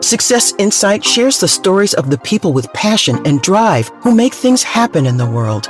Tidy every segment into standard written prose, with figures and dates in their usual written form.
Success Insight shares the stories of the people with passion and drive who make things happen in the world.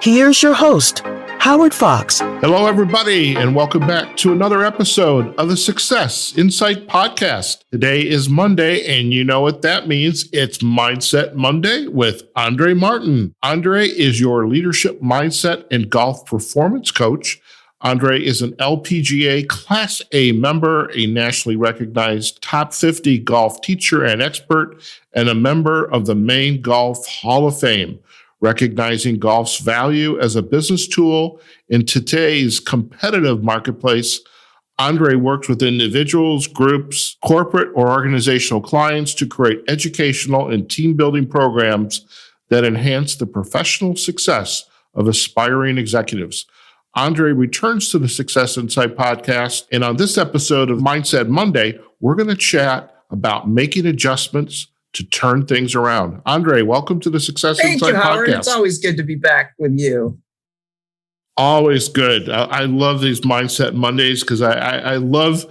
Here's your host, Howard Fox. Hello, everybody, and welcome back to another episode of the Success Insight Podcast. Today is Monday, and you know what that means. It's Mindset Monday with Andrée Martin. Andrée is your leadership mindset and golf performance coach. Andrée is an LPGA Class A member, a nationally recognized top 50 golf teacher and expert, and a member of the Maine Golf Hall of Fame. Recognizing golf's value as a business tool in today's competitive marketplace, Andrée works with individuals, groups, corporate or organizational clients to create educational and team-building programs that enhance the professional success of aspiring executives. Andrée returns to the Success Insight podcast, and on this episode of Mindset Monday, we're going to chat about making adjustments to turn things around. Andrée, welcome to the Success Insight podcast. Thank you, Howard. It's always good to be back with you. Always good. I love these Mindset Mondays because I love,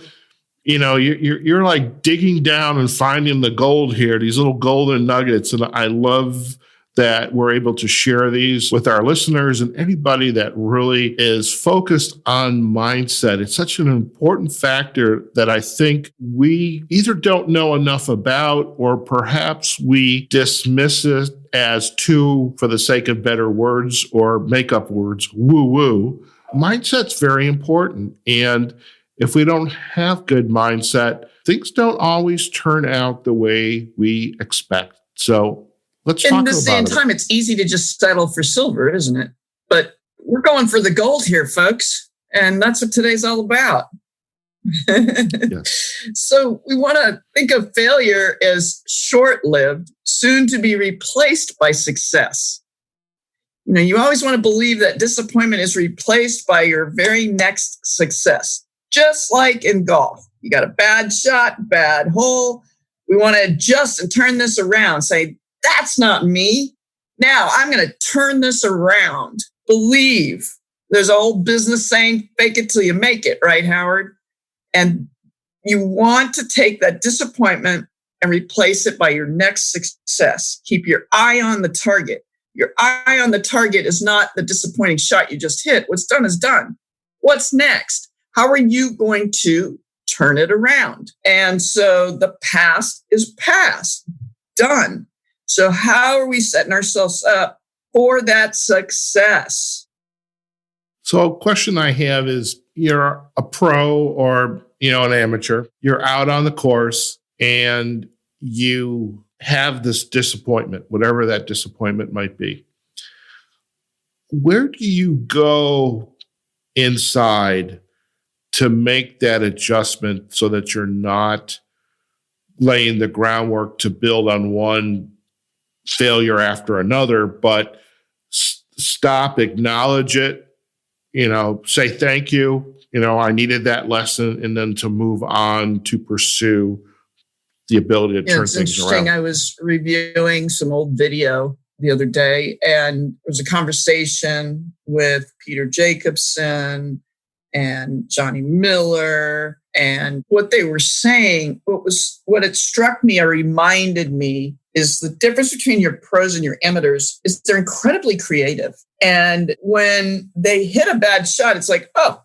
you're like digging down and finding the gold here, these little golden nuggets. And I love that we're able to share these with our listeners and anybody that really is focused on mindset. It's such an important factor that I think we either don't know enough about, or perhaps we dismiss it as too, for the sake of better words or make-up words, woo-woo. Mindset's very important. And if we don't have good mindset, things don't always turn out the way we expect. So let's talk about it. In the same time, it's easy to just settle for silver, isn't it? But we're going for the gold here, folks. And that's what today's all about. Yes. So we want to think of failure as short-lived, soon to be replaced by success. You always want to believe that disappointment is replaced by your very next success. Just like in golf. You got a bad shot, bad hole. We want to adjust and turn this around. Say, that's not me. Now I'm going to turn this around. Believe. There's an old business saying, fake it till you make it, right, Howard? And you want to take that disappointment and replace it by your next success. Keep your eye on the target. Your eye on the target is not the disappointing shot you just hit. What's done is done. What's next? How are you going to turn it around? And so the past is past. Done. So how are we setting ourselves up for that success? So a question I have is, you're a pro or, an amateur. You're out on the course and you have this disappointment, whatever that disappointment might be. Where do you go inside to make that adjustment so that you're not laying the groundwork to build on one failure after another, but stop, acknowledge it, say thank you, I needed that lesson, and then to move on to pursue the ability to turn things around. It's interesting. I was reviewing some old video the other day, and there was a conversation with Peter Jacobson and Johnny Miller, and what they were saying, what it struck me or reminded me is the difference between your pros and your amateurs is they're incredibly creative. And when they hit a bad shot, it's like, oh,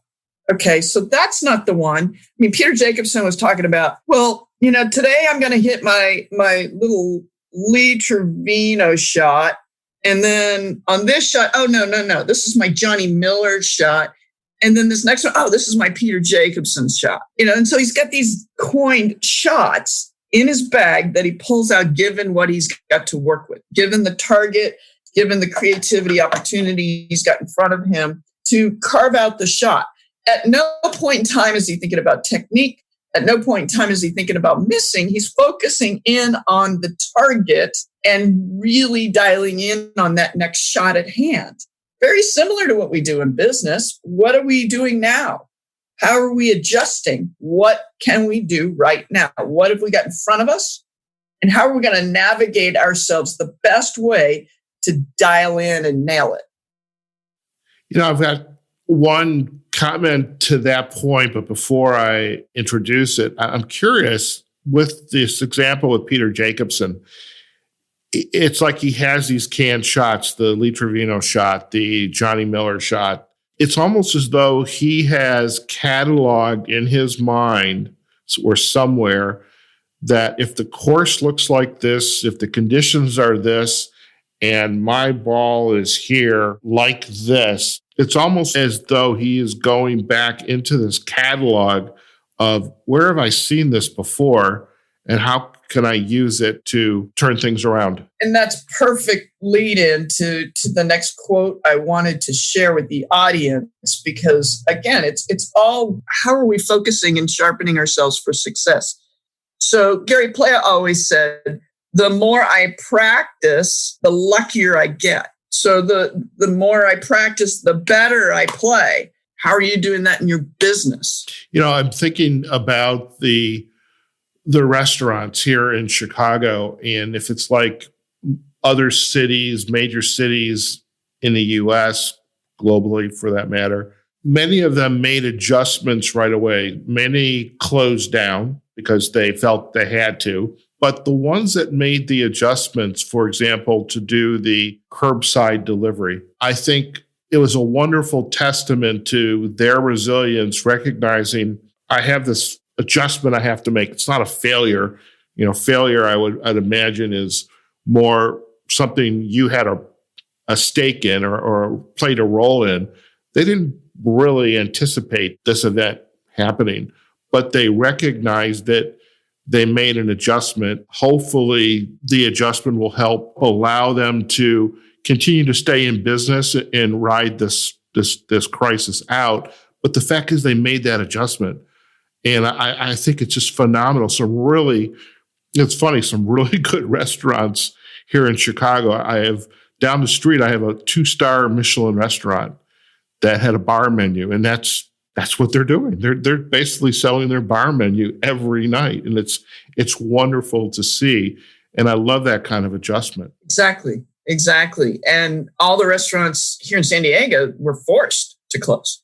okay, so that's not the one. I mean, Peter Jacobson was talking about, today I'm going to hit my little Lee Trevino shot. And then on this shot, oh, no, this is my Johnny Miller shot. And then this next one, oh, this is my Peter Jacobson shot. And so he's got these coined shots in his bag that he pulls out given what he's got to work with, given the target, given the creativity opportunity he's got in front of him to carve out the shot. At no point in time is he thinking about technique. At no point in time is he thinking about missing. He's focusing in on the target and really dialing in on that next shot at hand. Very similar to what we do in business. What are we doing now? How are we adjusting? What can we do right now? What have we got in front of us? And how are we going to navigate ourselves the best way to dial in and nail it? I've got one comment to that point, but before I introduce it, I'm curious, with this example with Peter Jacobson, it's like he has these canned shots, the Lee Trevino shot, the Johnny Miller shot. It's almost as though he has cataloged in his mind or somewhere that if the course looks like this, if the conditions are this, and my ball is here like this, it's almost as though he is going back into this catalog of where have I seen this before and how can I use it to turn things around? And that's perfect lead in to the next quote I wanted to share with the audience, because again, it's all, how are we focusing and sharpening ourselves for success? So Gary Player always said, the more I practice, the luckier I get. So the more I practice, the better I play. How are you doing that in your business? I'm thinking about the restaurants here in Chicago, and if it's like other cities, major cities in the U.S., globally for that matter, many of them made adjustments right away. Many closed down because they felt they had to. But the ones that made the adjustments, for example, to do the curbside delivery, I think it was a wonderful testament to their resilience, recognizing I have this adjustment I have to make. It's not a failure. Failure, I'd imagine, is more something you had a stake in or played a role in. They didn't really anticipate this event happening, but they recognized that they made an adjustment. Hopefully, the adjustment will help allow them to continue to stay in business and ride this crisis out. But the fact is, they made that adjustment, and I think it's just phenomenal. It's funny. Some really good restaurants here in Chicago. I have down the street. I have a 2-star Michelin restaurant that had a bar menu, and that's what they're doing. They're basically selling their bar menu every night, and it's wonderful to see. And I love that kind of adjustment. Exactly. And all the restaurants here in San Diego were forced to close.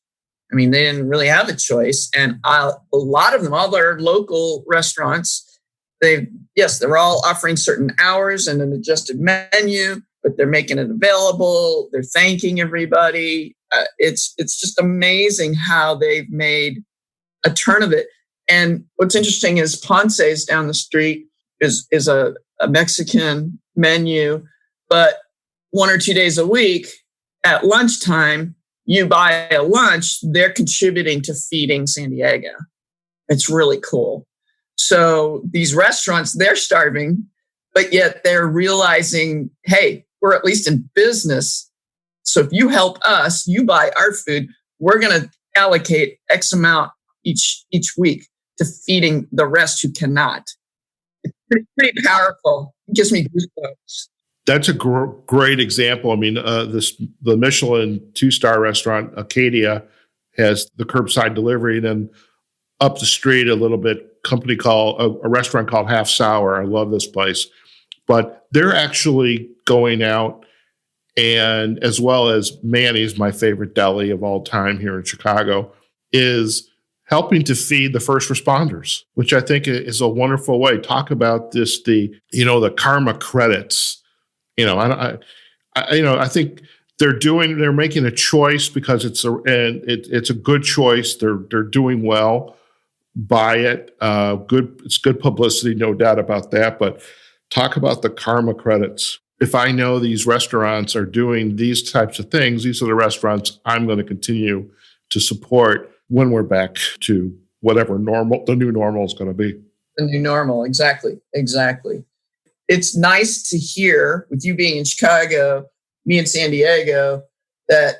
I mean, they didn't really have a choice. And a lot of them, all their local restaurants, they're all offering certain hours and an adjusted menu, but they're making it available. They're thanking everybody. It's just amazing how they've made a turn of it. And what's interesting is Ponce's down the street is a Mexican menu, but 1 or 2 days a week at lunchtime, you buy a lunch, they're contributing to feeding San Diego. It's really cool. So these restaurants, they're starving, but yet they're realizing, hey, we're at least in business. So if you help us, you buy our food, we're going to allocate X amount each week to feeding the rest who cannot. It's pretty powerful. It gives me goosebumps. That's a great example. I mean, the Michelin 2-star restaurant, Acadia, has the curbside delivery. And then up the street a little bit, a restaurant called Half Sour. I love this place. But they're actually going out, and as well as Manny's, my favorite deli of all time here in Chicago, is helping to feed the first responders, which I think is a wonderful way. Talk about this, the karma credits. I think they're making a choice because it's a good choice. They're doing well by it. It's good publicity, no doubt about that. But talk about the karma credits. If I know these restaurants are doing these types of things, these are the restaurants I'm going to continue to support when we're back to whatever the new normal is going to be. The new normal, exactly. It's nice to hear, with you being in Chicago, me in San Diego, that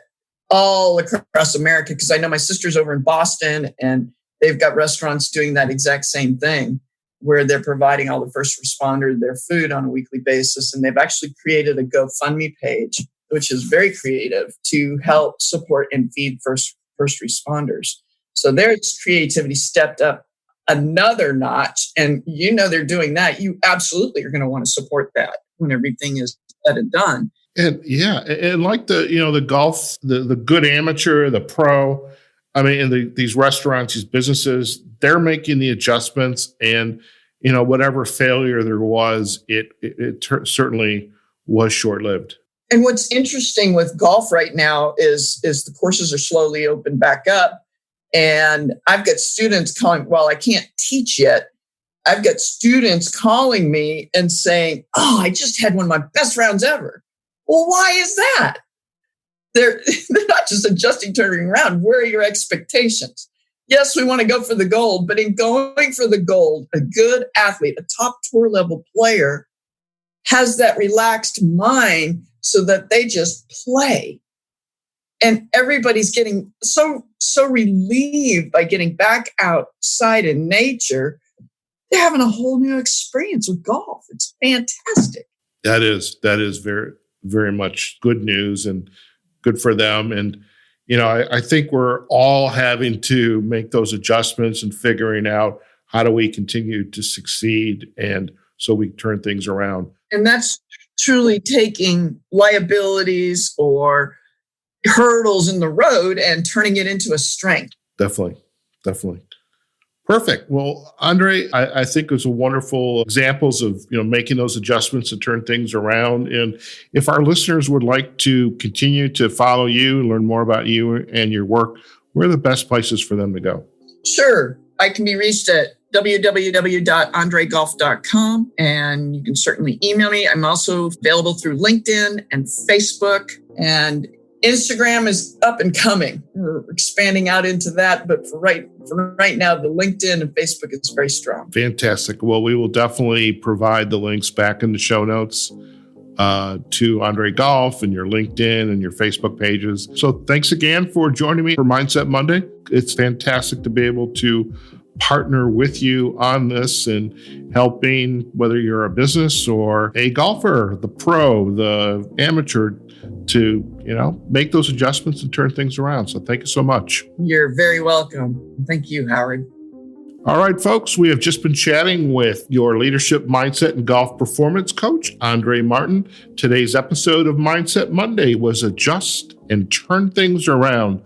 all across America, because I know my sister's over in Boston and they've got restaurants doing that exact same thing, where they're providing all the first responders their food on a weekly basis. And they've actually created a GoFundMe page, which is very creative, to help support and feed first responders. So their creativity stepped up another notch, and they're doing that. You absolutely are going to want to support that when everything is said and done. And and like the golf, the good amateur, the pro, I mean, and these restaurants, these businesses, they're making the adjustments, and whatever failure there was, it certainly was short-lived. And what's interesting with golf right now is the courses are slowly opened back up. And I've got students calling, while I can't teach yet, I've got students calling me and saying, "Oh, I just had one of my best rounds ever." Well, why is that? They're not just adjusting, turning around. Where are your expectations? Yes, we want to go for the gold, but in going for the gold, a good athlete, a top tour level player, has that relaxed mind so that they just play. And everybody's getting so relieved by getting back outside in nature. They're having a whole new experience with golf. It's fantastic. That is very, very much good news and good for them. And, I think we're all having to make those adjustments and figuring out how do we continue to succeed and so we turn things around. And that's truly taking liabilities or hurdles in the road and turning it into a strength. Definitely. Perfect. Well, Andrée, I think it was a wonderful examples of, making those adjustments to turn things around. And if our listeners would like to continue to follow you and learn more about you and your work, where are the best places for them to go? Sure. I can be reached at www.andreegolf.com, and you can certainly email me. I'm also available through LinkedIn and Facebook, and Instagram is up and coming. We're expanding out into that, but for right now, the LinkedIn and Facebook is very strong. Fantastic. Well, we will definitely provide the links back in the show notes to Andrée Golf and your LinkedIn and your Facebook pages. So thanks again for joining me for Mindset Monday. It's fantastic to be able to partner with you on this and helping, whether you're a business or a golfer, the pro, the amateur, to, make those adjustments and turn things around. So thank you so much. You're very welcome. Thank you, Howard. All right, folks, we have just been chatting with your leadership, mindset, and golf performance coach, Andrée Martin. Today's episode of Mindset Monday was adjust and turn things around.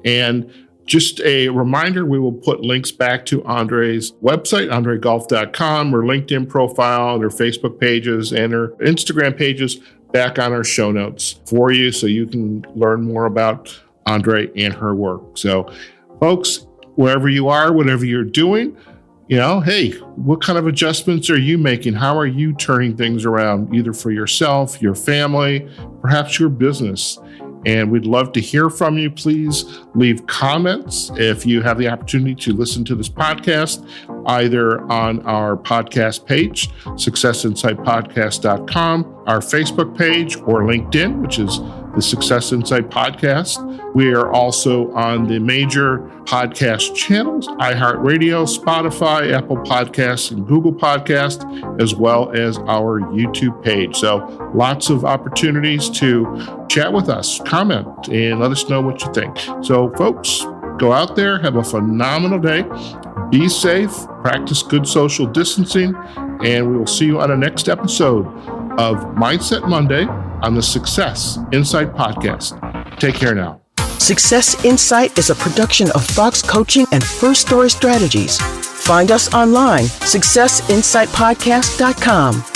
And just a reminder, we will put links back to Andrée's website, andreegolf.com, her LinkedIn profile, and her Facebook pages, and her Instagram pages back on our show notes for you so you can learn more about Andrée and her work. So, folks, wherever you are, whatever you're doing, hey, what kind of adjustments are you making? How are you turning things around, either for yourself, your family, perhaps your business? And we'd love to hear from you. Please leave comments if you have the opportunity to listen to this podcast, either on our podcast page, successinsightpodcast.com, our Facebook page, or LinkedIn, which is the Success Insight Podcast. We are also on the major podcast channels, iHeartRadio, Spotify, Apple Podcasts, and Google Podcasts, as well as our YouTube page. So lots of opportunities to chat with us, comment, and let us know what you think. So folks, go out there, have a phenomenal day, be safe, practice good social distancing, and we will see you on the next episode of Mindset Monday on the Success Insight Podcast. Take care now. Success Insight is a production of Fox Coaching and First Story Strategies. Find us online, successinsightpodcast.com.